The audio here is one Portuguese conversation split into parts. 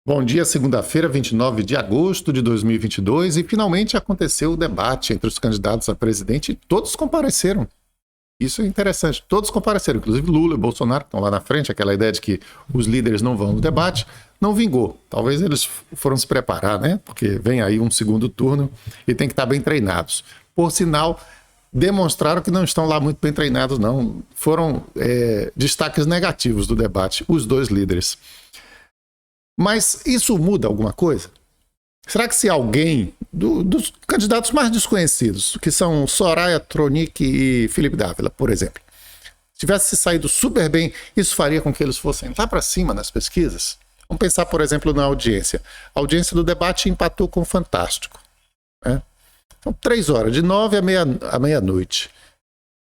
Bom dia, segunda-feira, 29 de agosto de 2022, e finalmente aconteceu o debate entre os candidatos a presidente e todos compareceram. Isso é interessante, todos compareceram, inclusive Lula e Bolsonaro, que estão lá na frente. Aquela ideia de que os líderes não vão no debate, não vingou. Talvez eles foram se preparar, né? Porque vem aí um segundo turno e tem que estar bem treinados. Por sinal, demonstraram que não estão lá muito bem treinados, não. Foram destaques negativos do debate, os dois líderes. Mas isso muda alguma coisa? Será que se alguém, dos candidatos mais desconhecidos, que são Soraya Tronic e Felipe Dávila, por exemplo, tivesse saído super bem, isso faria com que eles fossem lá para cima nas pesquisas? Vamos pensar, por exemplo, na audiência. A audiência do debate empatou com o Fantástico, né? Então, 3 horas, de 9 à meia-noite.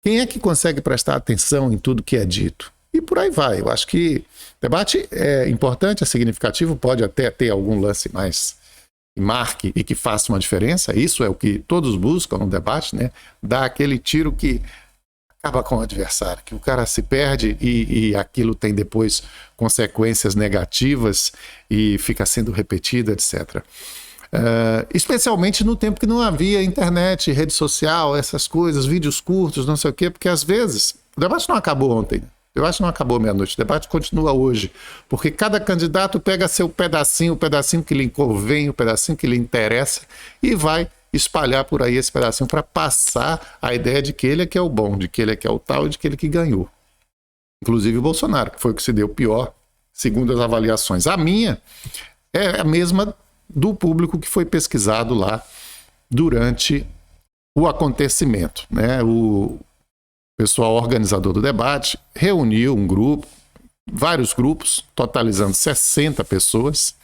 Quem é que consegue prestar atenção em tudo que é dito? E por aí vai. Eu acho que debate é importante, é significativo, pode até ter algum lance mais que marque e que faça uma diferença. Isso é o que todos buscam no debate, né? Dar aquele tiro que acaba com o adversário, que o cara se perde e aquilo tem depois consequências negativas e fica sendo repetido, etc. Especialmente no tempo que não havia internet, rede social, essas coisas, vídeos curtos, não sei o quê, porque às vezes o debate não acabou ontem. Eu acho que não acabou meia-noite, o debate continua hoje, porque cada candidato pega seu pedacinho, o pedacinho que lhe convém, o pedacinho que lhe interessa, e vai espalhar por aí esse pedacinho para passar a ideia de que ele é que é o bom, de que ele é que é o tal, de que ele que ganhou. Inclusive o Bolsonaro, que foi o que se deu pior, segundo as avaliações. A minha é a mesma do público que foi pesquisado lá durante o acontecimento, né? O pessoal organizador do debate reuniu um grupo, vários grupos, totalizando 60 pessoas,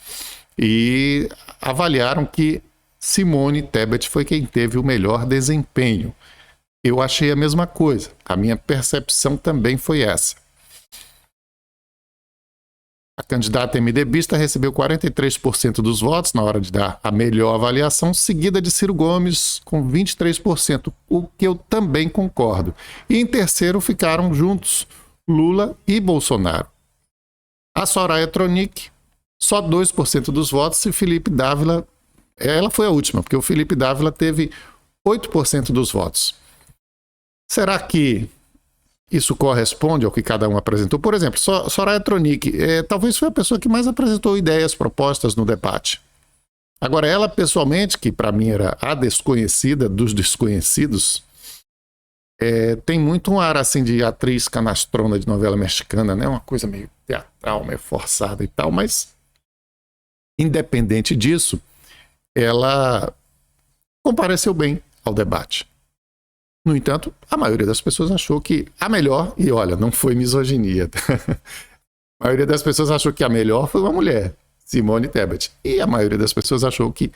e avaliaram que Simone Tebet foi quem teve o melhor desempenho. Eu achei a mesma coisa, a minha percepção também foi essa. A candidata MDBista recebeu 43% dos votos na hora de dar a melhor avaliação, seguida de Ciro Gomes com 23%, o que eu também concordo. E em terceiro ficaram juntos Lula e Bolsonaro. A Soraya Tronic, só 2% dos votos, e Felipe Dávila, ela foi a última, porque o Felipe Dávila teve 8% dos votos. Será que isso corresponde ao que cada um apresentou? Por exemplo, Soraya Tronic, talvez foi a pessoa que mais apresentou ideias, propostas no debate. Agora, ela pessoalmente, que para mim era a desconhecida dos desconhecidos, tem muito um ar assim de atriz canastrona de novela mexicana, né? Uma coisa meio teatral, meio forçada e tal, mas independente disso, ela compareceu bem ao debate. No entanto, a maioria das pessoas achou que a melhor, e olha, não foi misoginia, a maioria das pessoas achou que a melhor foi uma mulher, Simone Tebet, e a maioria das pessoas achou que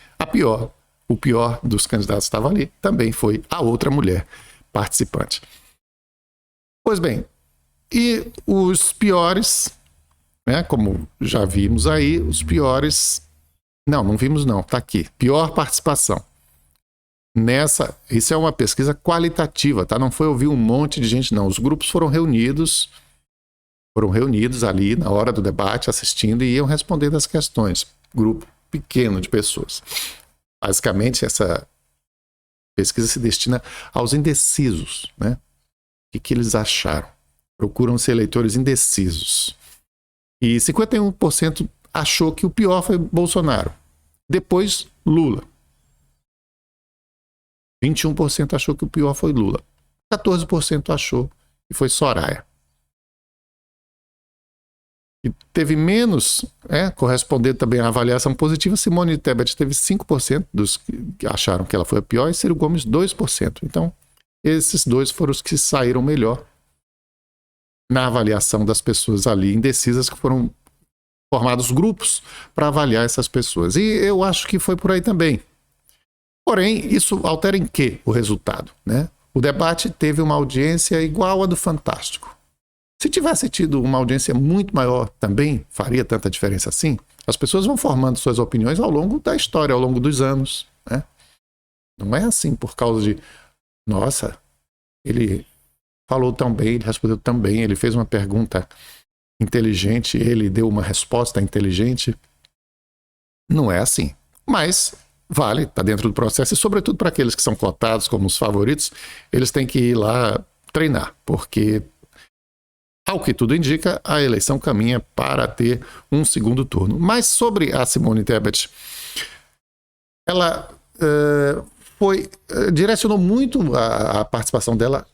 o pior dos candidatos que estavam ali, também foi a outra mulher participante. Pois bem, e os piores, né, como já vimos aí, os piores, não vimos não, tá aqui, pior participação. Isso é uma pesquisa qualitativa, tá? Não foi ouvir um monte de gente, não. Os grupos foram reunidos ali na hora do debate, assistindo, e iam respondendo as questões. Grupo pequeno de pessoas. Basicamente, essa pesquisa se destina aos indecisos, né? O que eles acharam? Procuram-se eleitores indecisos. E 51% achou que o pior foi Bolsonaro. Depois, Lula. 21% achou que o pior foi Lula. 14% achou que foi Soraya. E teve menos, correspondendo também à avaliação positiva, Simone Tebet teve 5% dos que acharam que ela foi a pior, e Ciro Gomes 2%. Então, esses dois foram os que saíram melhor na avaliação das pessoas ali indecisas, que foram formados grupos para avaliar essas pessoas. E eu acho que foi por aí também. Porém, isso altera em quê o resultado, né? O debate teve uma audiência igual à do Fantástico. Se tivesse tido uma audiência muito maior, também faria tanta diferença assim? As pessoas vão formando suas opiniões ao longo da história, ao longo dos anos, né? Não é assim por causa de, nossa, ele falou tão bem, ele respondeu tão bem, ele fez uma pergunta inteligente, ele deu uma resposta inteligente. Não é assim. Mas vale, está dentro do processo, e sobretudo para aqueles que são cotados como os favoritos, eles têm que ir lá treinar, porque, ao que tudo indica, a eleição caminha para ter um segundo turno. Mas sobre a Simone Tebet, ela direcionou muito a participação dela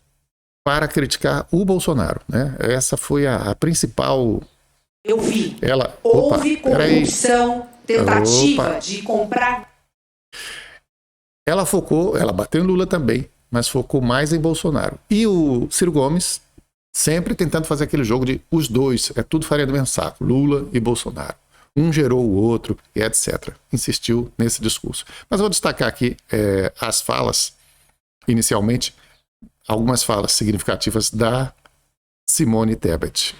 para criticar o Bolsonaro, né? Essa foi a principal... Eu vi. Houve corrupção, tentativa de comprar... Ela bateu em Lula também, mas focou mais em Bolsonaro. E o Ciro Gomes sempre tentando fazer aquele jogo de os dois, é tudo farinha do mesmo saco, Lula e Bolsonaro. Um gerou o outro, e etc. Insistiu nesse discurso. Mas vou destacar aqui as falas, inicialmente, algumas falas significativas da Simone Tebet.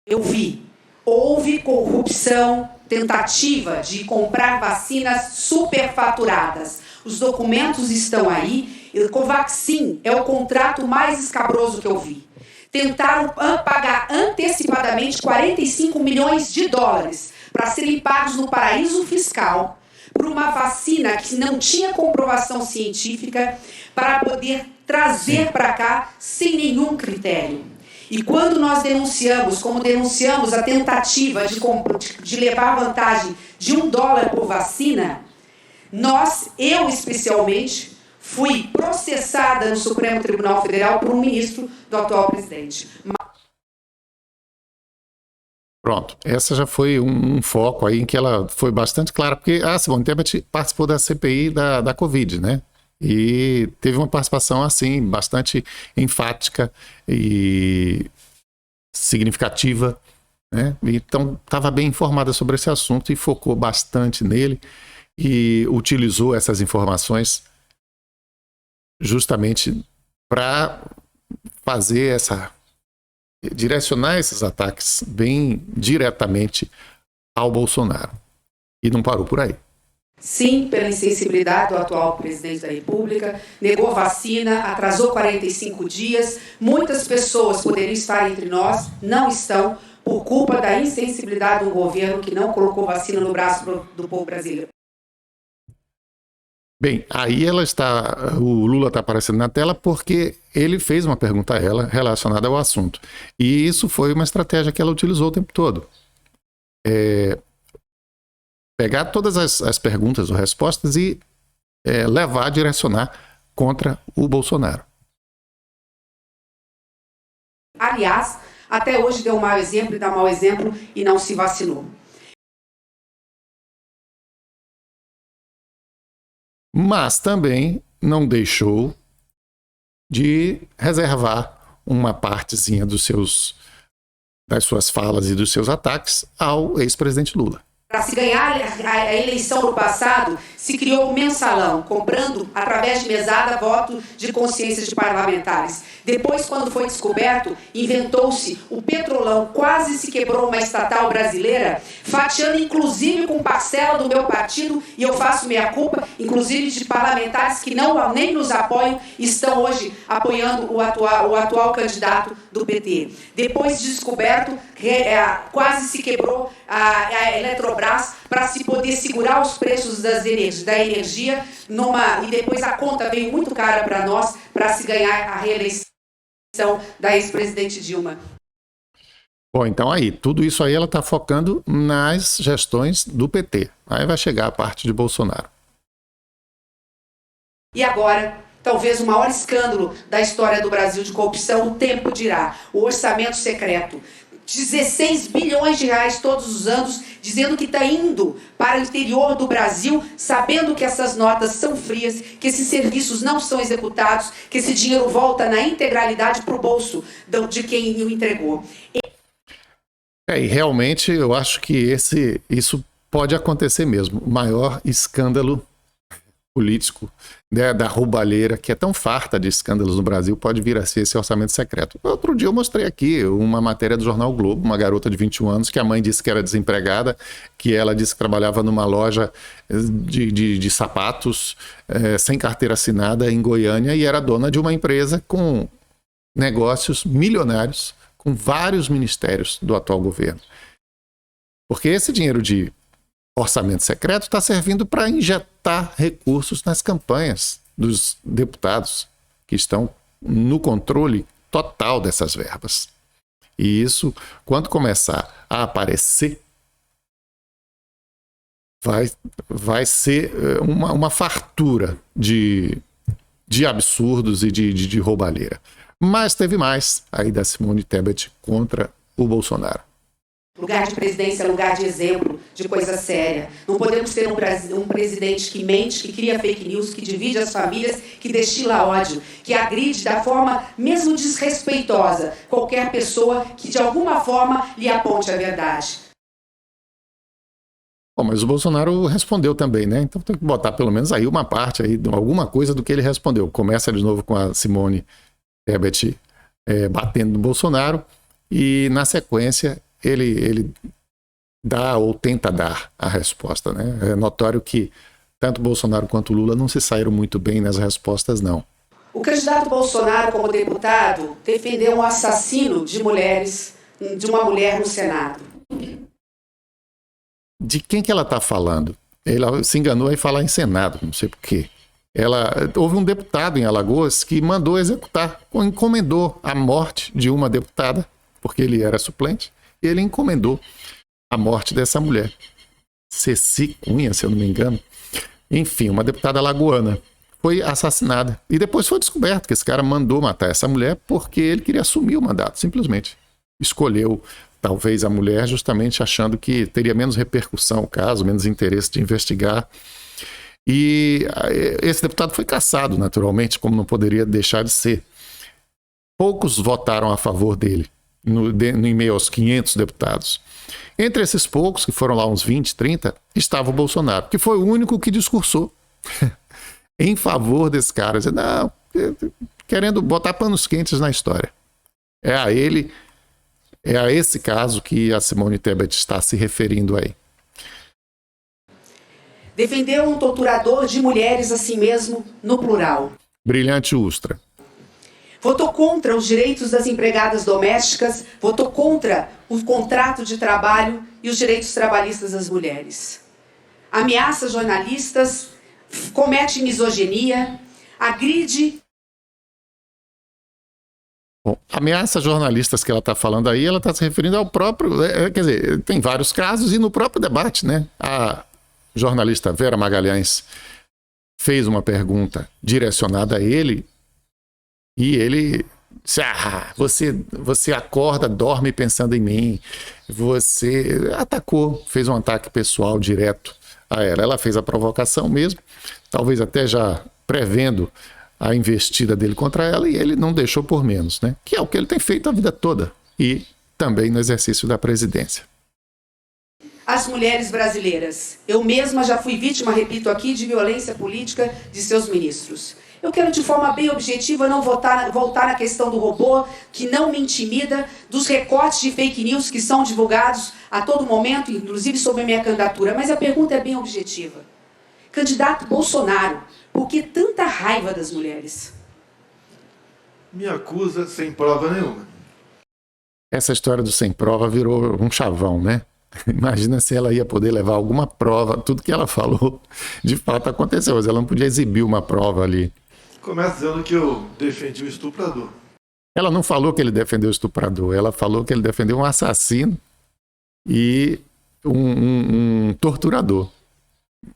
Eu vi. Houve corrupção, tentativa de comprar vacinas superfaturadas. Os documentos estão aí. Covaxin é o contrato mais escabroso que eu vi. Tentaram pagar antecipadamente 45 milhões de dólares para serem pagos no paraíso fiscal por uma vacina que não tinha comprovação científica para poder trazer para cá sem nenhum critério. E quando nós denunciamos, como denunciamos a tentativa de levar vantagem de $1 por vacina, eu especialmente, fui processada no Supremo Tribunal Federal por um ministro do atual presidente. Pronto, essa já foi um foco aí em que ela foi bastante clara, porque a Simone Tebet participou da CPI da Covid, né? E teve uma participação, assim, bastante enfática e significativa, né? Então, estava bem informada sobre esse assunto e focou bastante nele e utilizou essas informações justamente para direcionar esses ataques bem diretamente ao Bolsonaro. E não parou por aí. Sim, pela insensibilidade do atual presidente da República, negou vacina, atrasou 45 dias. Muitas pessoas poderiam estar entre nós, não estão, por culpa da insensibilidade do governo que não colocou vacina no braço do povo brasileiro. Bem, aí o Lula está aparecendo na tela porque ele fez uma pergunta a ela relacionada ao assunto. E isso foi uma estratégia que ela utilizou o tempo todo. Pegar todas as perguntas ou respostas e levar a direcionar contra o Bolsonaro. Aliás, até hoje deu um mau exemplo e dá mau exemplo e não se vacinou. Mas também não deixou de reservar uma partezinha das suas falas e dos seus ataques ao ex-presidente Lula. Para se ganhar a eleição no passado, se criou o mensalão, comprando, através de mesada, voto de consciências de parlamentares. Depois, quando foi descoberto, inventou-se o Petrolão, quase se quebrou uma estatal brasileira, fatiando inclusive com parcela do meu partido, e eu faço meia-culpa, inclusive de parlamentares que nem nos apoiam, estão hoje apoiando o atual candidato do PT. Depois de descoberto, quase se quebrou a Eletrobras para se poder segurar os preços da energia e depois a conta veio muito cara para nós para se ganhar a reeleição da ex-presidente Dilma. Bom, então tudo isso aí ela está focando nas gestões do PT. Aí vai chegar a parte de Bolsonaro. E agora, talvez o maior escândalo da história do Brasil de corrupção, o tempo dirá, o orçamento secreto. 16 bilhões de reais todos os anos, dizendo que está indo para o interior do Brasil, sabendo que essas notas são frias, que esses serviços não são executados, que esse dinheiro volta na integralidade para o bolso de quem o entregou. E realmente eu acho que isso pode acontecer mesmo. O maior escândalo político, né, da roubalheira, que é tão farta de escândalos no Brasil, pode vir a ser esse orçamento secreto. Outro dia eu mostrei aqui uma matéria do Jornal Globo, uma garota de 21 anos, que a mãe disse que era desempregada, que ela disse que trabalhava numa loja de sapatos, sem carteira assinada em Goiânia, e era dona de uma empresa com negócios milionários com vários ministérios do atual governo. Porque esse dinheiro de orçamento secreto está servindo para injetar recursos nas campanhas dos deputados que estão no controle total dessas verbas. E isso, quando começar a aparecer, vai ser uma fartura de absurdos e de roubalheira. Mas teve mais aí da Simone Tebet contra o Bolsonaro. Lugar de presidência é lugar de exemplo, de coisa séria. Não podemos ter um presidente que mente, que cria fake news, que divide as famílias, que destila ódio, que agride da forma mesmo desrespeitosa qualquer pessoa que de alguma forma lhe aponte a verdade. Bom, mas o Bolsonaro respondeu também, né? Então tem que botar pelo menos aí uma parte, aí, alguma coisa do que ele respondeu. Começa de novo com a Simone Tebet batendo no Bolsonaro e, na sequência, ele dá ou tenta dar a resposta, né? É notório que tanto Bolsonaro quanto Lula não se saíram muito bem nas respostas, não. O candidato Bolsonaro, como deputado, defendeu um assassino de mulheres, de uma mulher no Senado. De quem que ela está falando? Ela se enganou em falar em Senado, não sei por quê. Houve um deputado em Alagoas que mandou executar, encomendou a morte de uma deputada, porque ele era suplente, e ele encomendou a morte dessa mulher. Ceci Cunha, se eu não me engano. Enfim, uma deputada alagoana foi assassinada. E depois foi descoberto que esse cara mandou matar essa mulher porque ele queria assumir o mandato, simplesmente. Escolheu, talvez, a mulher justamente achando que teria menos repercussão o caso, menos interesse de investigar. E esse deputado foi cassado, naturalmente, como não poderia deixar de ser. Poucos votaram a favor dele, no meio aos 500 deputados. Entre esses poucos, que foram lá uns 20, 30, estava o Bolsonaro, que foi o único que discursou em favor desse cara, dizendo, não, querendo botar panos quentes na história. É a esse caso que a Simone Tebet está se referindo aí. Defendeu um torturador de mulheres assim mesmo, no plural. Brilhante Ustra. Votou contra os direitos das empregadas domésticas, votou contra o contrato de trabalho e os direitos trabalhistas das mulheres. Ameaça jornalistas, comete misoginia, agride. Bom, ameaça jornalistas que ela está falando aí, ela está se referindo ao próprio... quer dizer, tem vários casos e no próprio debate, né? A jornalista Vera Magalhães fez uma pergunta direcionada a ele e ele disse, você acorda, dorme pensando em mim. Você atacou, fez um ataque pessoal direto a ela. Ela fez a provocação mesmo, talvez até já prevendo a investida dele contra ela, e ele não deixou por menos, né? Que é o que ele tem feito a vida toda, e também no exercício da presidência. As mulheres brasileiras. Eu mesma já fui vítima, repito aqui, de violência política de seus ministros. Eu quero de forma bem objetiva não voltar na questão do robô, que não me intimida, dos recortes de fake news que são divulgados a todo momento, inclusive sobre a minha candidatura, mas a pergunta é bem objetiva. Candidato Bolsonaro, por que tanta raiva das mulheres? Me acusa sem prova nenhuma. Essa história do sem prova virou um chavão, né? Imagina se ela ia poder levar alguma prova, tudo que ela falou de fato aconteceu, mas ela não podia exibir uma prova ali. Começa dizendo que eu defendi o estuprador. Ela não falou que ele defendeu o estuprador, ela falou que ele defendeu um assassino e um torturador.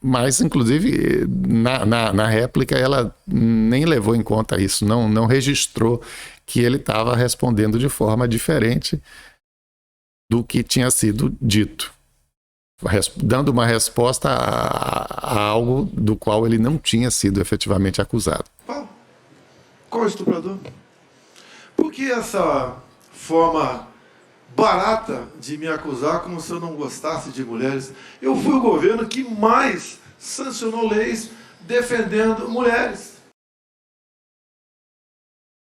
Mas, inclusive, na réplica, ela nem levou em conta isso, não registrou que ele estava respondendo de forma diferente do que tinha sido dito, dando uma resposta a algo do qual ele não tinha sido efetivamente acusado. Qual estuprador? Por que essa forma barata de me acusar como se eu não gostasse de mulheres? Eu fui o governo que mais sancionou leis defendendo mulheres.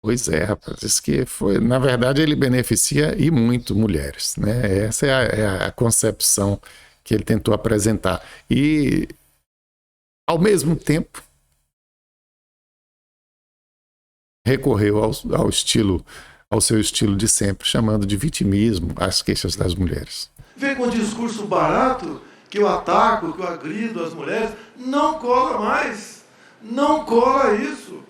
Pois é, rapaz, isso que foi, na verdade ele beneficia e muito mulheres, né? Essa é a concepção que ele tentou apresentar. E, ao mesmo tempo, recorreu ao estilo ao seu estilo de sempre, chamando de vitimismo as queixas das mulheres. Vem com um discurso barato, que eu ataco, que eu agrido as mulheres. Não cola mais. Não cola isso.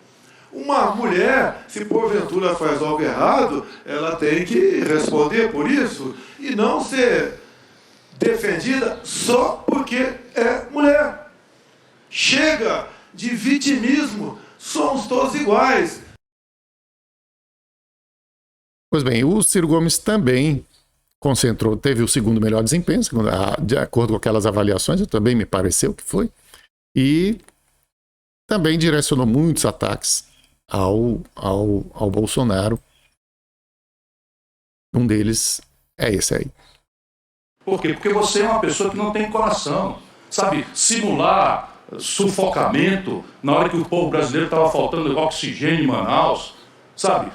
Uma mulher, se porventura faz algo errado, ela tem que responder por isso e não ser defendida só porque é mulher. Chega de vitimismo, somos todos iguais. Pois bem, o Ciro Gomes também teve o segundo melhor desempenho, de acordo com aquelas avaliações, também me pareceu que foi, e também direcionou muitos ataques ao Bolsonaro. Um deles é esse aí. Por quê? Porque você é uma pessoa que não tem coração. Sabe, simular sufocamento na hora que o povo brasileiro estava faltando oxigênio em Manaus. Sabe,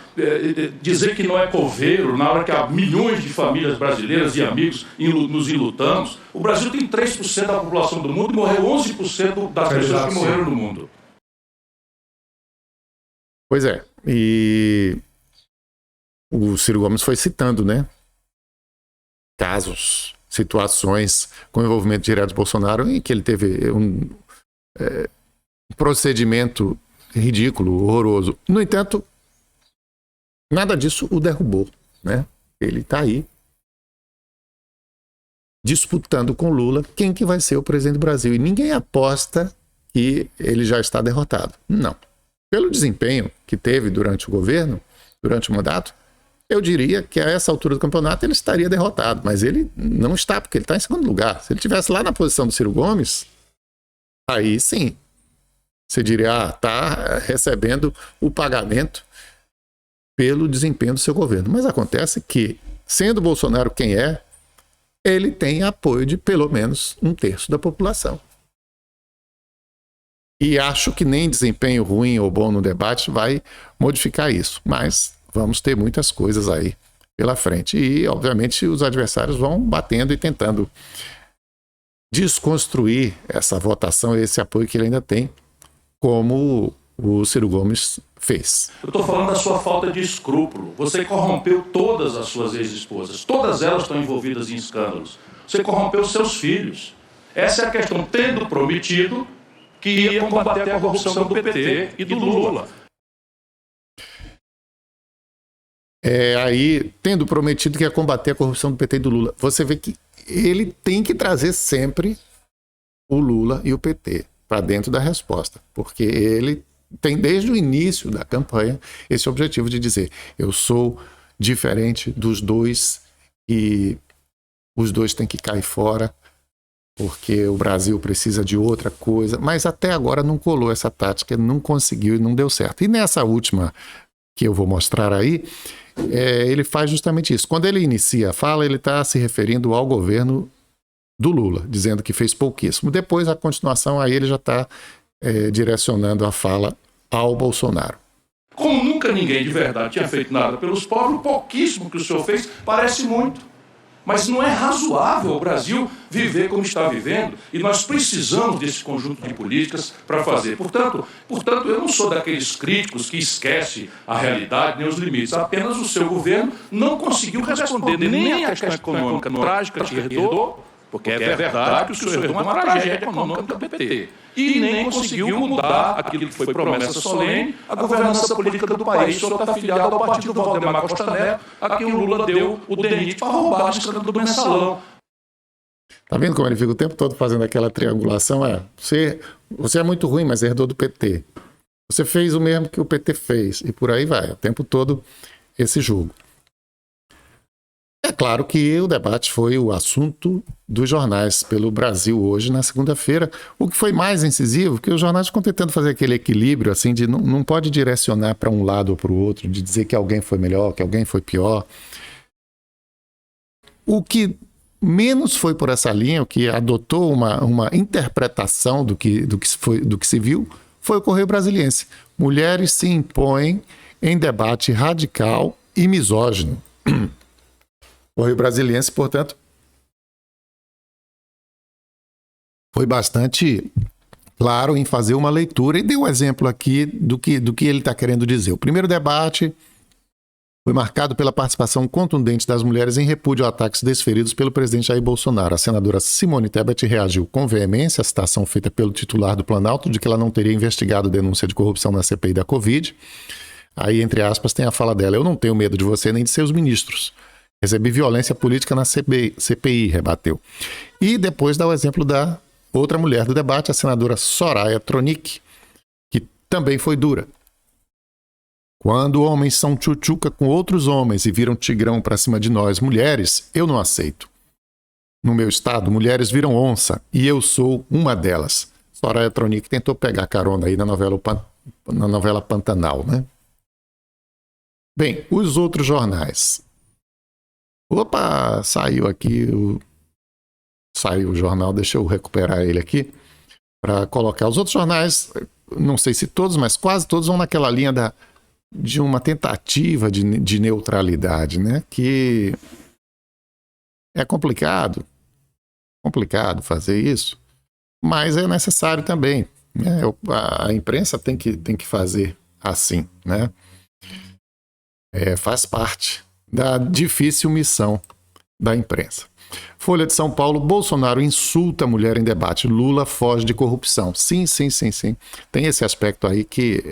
dizer que não é coveiro na hora que há milhões de famílias brasileiras e amigos nos enlutamos. O Brasil tem 3% da população do mundo e morreu 11% das pessoas que morreram no mundo. Pois é, e o Ciro Gomes foi citando, né, casos, situações com envolvimento direto de Bolsonaro em que ele teve um procedimento ridículo, horroroso. No entanto, nada disso o derrubou, né? Ele está aí disputando com Lula quem que vai ser o presidente do Brasil. E ninguém aposta que ele já está derrotado. Não. Pelo desempenho que teve durante o governo, durante o mandato, eu diria que a essa altura do campeonato ele estaria derrotado. Mas ele não está, porque ele está em segundo lugar. Se ele estivesse lá na posição do Ciro Gomes, aí sim. Você diria, está recebendo o pagamento pelo desempenho do seu governo. Mas acontece que, sendo Bolsonaro quem é, ele tem apoio de pelo menos 1/3 da população. E acho que nem desempenho ruim ou bom no debate vai modificar isso. Mas vamos ter muitas coisas aí pela frente. E, obviamente, os adversários vão batendo e tentando desconstruir essa votação e esse apoio que ele ainda tem, como o Ciro Gomes fez. Eu estou falando da sua falta de escrúpulo. Você corrompeu todas as suas ex-esposas. Todas elas estão envolvidas em escândalos. Você corrompeu seus filhos. Essa é a questão, tendo prometido que ia combater a corrupção do PT e do Lula. Aí, tendo prometido que ia combater a corrupção do PT e do Lula, você vê que ele tem que trazer sempre o Lula e o PT para dentro da resposta, porque ele tem desde o início da campanha esse objetivo de dizer: eu sou diferente dos dois e os dois têm que cair fora porque o Brasil precisa de outra coisa. Mas até agora não colou essa tática, não conseguiu e não deu certo. E nessa última que eu vou mostrar aí, ele faz justamente isso. Quando ele inicia a fala, ele está se referindo ao governo do Lula, dizendo que fez pouquíssimo. Depois, a continuação, aí ele já está direcionando a fala ao Bolsonaro. Como nunca ninguém de verdade tinha feito nada pelos pobres, o pouquíssimo que o senhor fez parece muito. Mas não é razoável o Brasil viver como está vivendo e nós precisamos desse conjunto de políticas para fazer. Portanto, eu não sou daqueles críticos que esquecem a realidade nem os limites. Apenas o seu governo não conseguiu responder nem a questão econômica trágica que herdou, porque é verdade que o senhor herdou uma tragédia econômica do PT. E nem conseguiu mudar aquilo que foi promessa solene, a governança política do país. O senhor está afiliado ao partido do Valdemar Costa Neto, a quem o Lula deu o DENIT para roubar o escândalo do mensalão. Tá vendo como ele fica o tempo todo fazendo aquela triangulação? Você é muito ruim, mas herdou do PT. Você fez o mesmo que o PT fez. E por aí vai, o tempo todo esse jogo. É claro que o debate foi o assunto dos jornais pelo Brasil hoje, na segunda-feira. O que foi mais incisivo, que os jornais ficam tentando fazer aquele equilíbrio, assim, de não pode direcionar para um lado ou para o outro, de dizer que alguém foi melhor, que alguém foi pior. O que menos foi por essa linha, o que adotou uma interpretação do que se viu, foi o Correio Brasiliense. Mulheres se impõem em debate radical e misógino. O Correio Brasiliense, portanto, foi bastante claro em fazer uma leitura e deu um exemplo aqui do que ele está querendo dizer. O primeiro debate foi marcado pela participação contundente das mulheres em repúdio a ataques desferidos pelo presidente Jair Bolsonaro. A senadora Simone Tebet reagiu com veemência à citação feita pelo titular do Planalto de que ela não teria investigado denúncia de corrupção na CPI da Covid. Aí, entre aspas, tem a fala dela: eu não tenho medo de você nem de seus ministros. Recebi violência política na CPI, rebateu. E depois dá o exemplo da outra mulher do debate, a senadora Soraya Tronic, que também foi dura. Quando homens são tchutchuca com outros homens e viram tigrão pra cima de nós, mulheres, eu não aceito. No meu estado, mulheres viram onça e eu sou uma delas. Soraya Tronic tentou pegar carona aí na novela Pantanal, né? Bem, os outros jornais. Opa, saiu aqui, saiu o jornal, deixa eu recuperar ele aqui para colocar. Os outros jornais, não sei se todos, mas quase todos vão naquela linha de uma tentativa de neutralidade, né? Que é complicado fazer isso, mas é necessário também, né? A imprensa tem que fazer assim, né? Faz parte da difícil missão da imprensa. Folha de São Paulo: Bolsonaro insulta a mulher em debate, Lula foge de corrupção. Sim. Tem esse aspecto aí que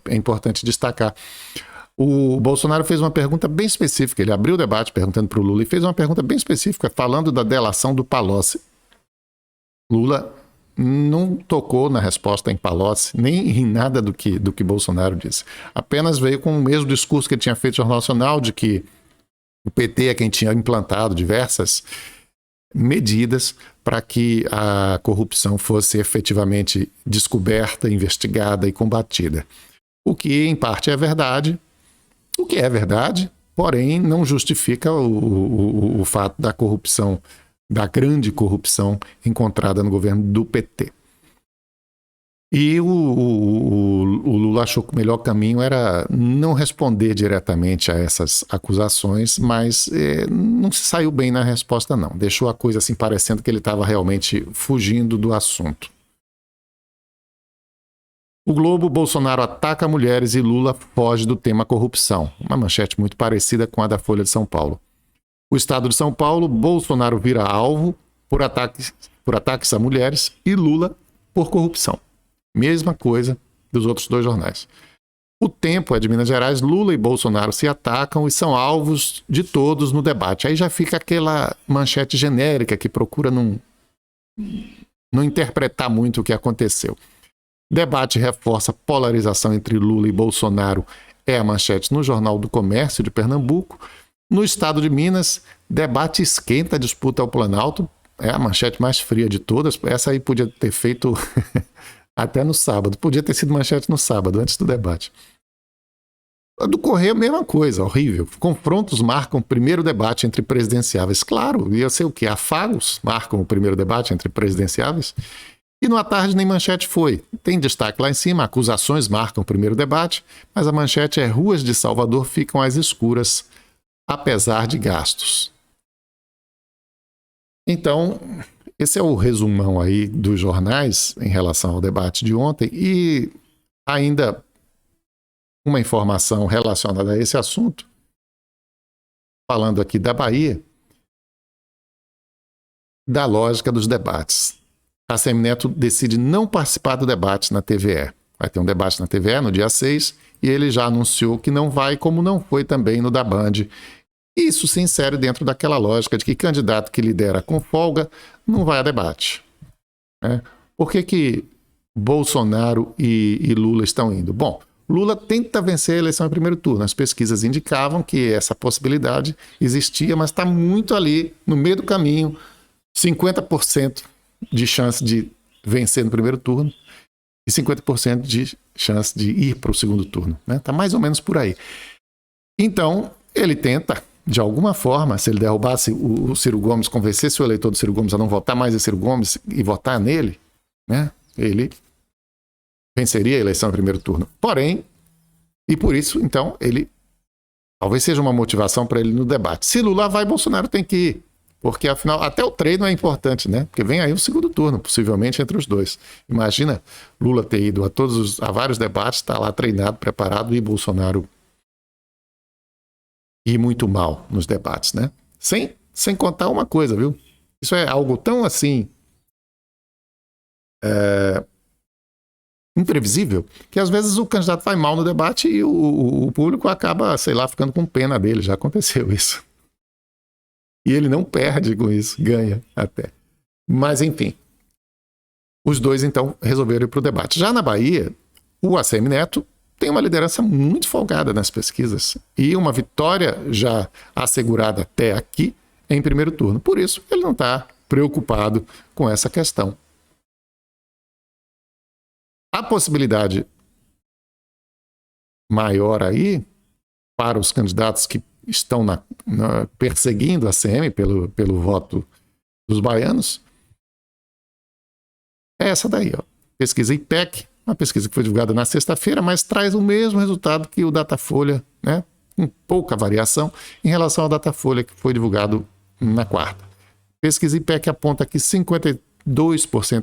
é importante destacar. O Bolsonaro fez uma pergunta bem específica, ele abriu o debate perguntando para o Lula e fez uma pergunta bem específica falando da delação do Palocci. Lula não tocou na resposta em Palocci, nem em nada do que Bolsonaro disse. Apenas veio com o mesmo discurso que ele tinha feito no Jornal Nacional, de que o PT é quem tinha implantado diversas medidas para que a corrupção fosse efetivamente descoberta, investigada e combatida. O que, em parte, é verdade. O que é verdade, porém, não justifica o fato da corrupção, da grande corrupção encontrada no governo do PT. E o Lula achou que o melhor caminho era não responder diretamente a essas acusações, mas não se saiu bem na resposta, não. Deixou a coisa assim parecendo que ele estava realmente fugindo do assunto. O Globo: Bolsonaro ataca mulheres e Lula foge do tema corrupção. Uma manchete muito parecida com a da Folha de São Paulo. O Estado de São Paulo: Bolsonaro vira alvo por ataques a mulheres e Lula por corrupção. Mesma coisa dos outros dois jornais. O Tempo é de Minas Gerais: Lula e Bolsonaro se atacam e são alvos de todos no debate. Aí já fica aquela manchete genérica que procura não interpretar muito o que aconteceu. Debate reforça polarização entre Lula e Bolsonaro, é a manchete no Jornal do Comércio de Pernambuco. No estado de Minas, debate esquenta a disputa ao Planalto, é a manchete mais fria de todas. Essa aí podia ter feito até no sábado, podia ter sido manchete no sábado, antes do debate. A do Correio, mesma coisa, horrível. Confrontos marcam o primeiro debate entre presidenciáveis. Claro, ia ser o quê? Afagos marcam o primeiro debate entre presidenciáveis? E no À Tarde nem manchete foi. Tem destaque lá em cima: acusações marcam o primeiro debate, mas a manchete é: ruas de Salvador ficam às escuras, apesar de gastos. Então, esse é o resumão aí dos jornais em relação ao debate de ontem. E ainda uma informação relacionada a esse assunto, falando aqui da Bahia, da lógica dos debates. A Semineto decide não participar do debate na TVE. Vai ter um debate na TVE no dia 6 e ele já anunciou que não vai, como não foi também no da Band. Isso se insere dentro daquela lógica de que candidato que lidera com folga não vai a debate. Por que Bolsonaro e Lula estão indo? Bom, Lula tenta vencer a eleição em primeiro turno. As pesquisas indicavam que essa possibilidade existia, mas está muito ali, no meio do caminho, 50% de chance de vencer no primeiro turno e 50% de chance de ir para o segundo turno. Está mais ou menos por aí. Então, ele tenta, de alguma forma, se ele derrubasse o Ciro Gomes, convencesse o eleitor do Ciro Gomes a não votar mais em Ciro Gomes e votar nele, ele venceria a eleição em primeiro turno. Porém, e por isso, então, ele talvez seja uma motivação para ele no debate. Se Lula vai, Bolsonaro tem que ir. Porque, afinal, até o treino é importante, né? Porque vem aí um segundo turno, possivelmente, entre os dois. Imagina Lula ter ido a vários debates, estar lá treinado, preparado, e Bolsonaro ir muito mal nos debates, né? Sem contar uma coisa, viu? Isso é algo tão assim imprevisível que às vezes o candidato vai mal no debate e o público acaba, sei lá, ficando com pena dele. Já aconteceu isso. E ele não perde com isso, ganha até. Mas enfim, os dois então resolveram ir para o debate. Já na Bahia, o ACM Neto tem uma liderança muito folgada nas pesquisas e uma vitória já assegurada até aqui em primeiro turno. Por isso, ele não está preocupado com essa questão. A possibilidade maior aí, para os candidatos que estão perseguindo a ACM pelo voto dos baianos, é essa daí, ó. Pesquisa IPEC, uma pesquisa que foi divulgada na sexta-feira, mas traz o mesmo resultado que o Datafolha, né? Com pouca variação em relação ao Datafolha que foi divulgado na quarta. Pesquisa IPEC aponta que 52%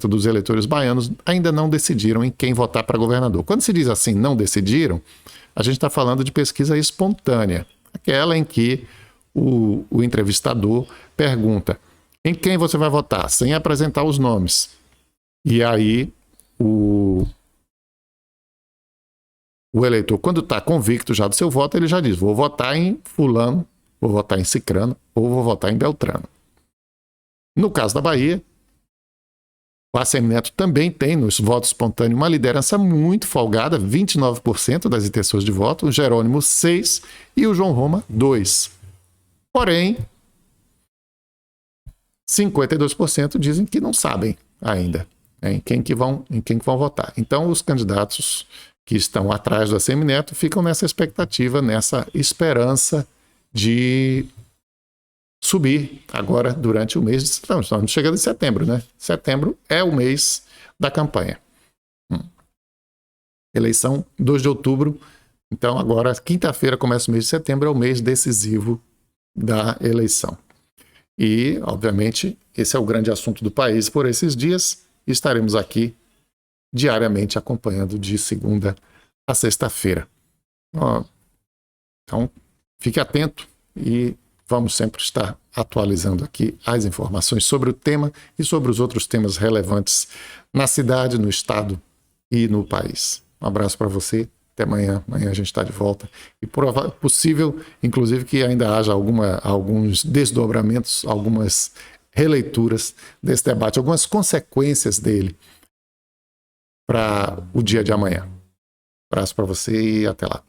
dos eleitores baianos ainda não decidiram em quem votar para governador. Quando se diz assim, não decidiram, a gente está falando de pesquisa espontânea, aquela em que o entrevistador pergunta em quem você vai votar, sem apresentar os nomes. E aí o eleitor, quando está convicto já do seu voto, ele já diz, vou votar em fulano, vou votar em cicrano ou vou votar em beltrano. No caso da Bahia, o ACM Neto também tem nos votos espontâneos uma liderança muito folgada, 29% das intenções de voto, o Jerônimo 6% e o João Roma 2%. Porém, 52% dizem que não sabem ainda em quem que vão votar. Então, os candidatos que estão atrás do ACM Neto ficam nessa expectativa, nessa esperança de subir agora durante o mês de setembro. Estamos chegando em setembro, né? Setembro é o mês da campanha. Eleição 2 de outubro. Então, agora, quinta-feira, começa o mês de setembro, é o mês decisivo da eleição. E, obviamente, esse é o grande assunto do país por esses dias. Estaremos aqui diariamente acompanhando de segunda a sexta-feira. Então, fique atento e vamos sempre estar atualizando aqui as informações sobre o tema e sobre os outros temas relevantes na cidade, no estado e no país. Um abraço para você. Até amanhã. Amanhã a gente está de volta. E possível, inclusive, que ainda haja alguns desdobramentos, algumas releituras desse debate, algumas consequências dele para o dia de amanhã. Um abraço para você e até lá.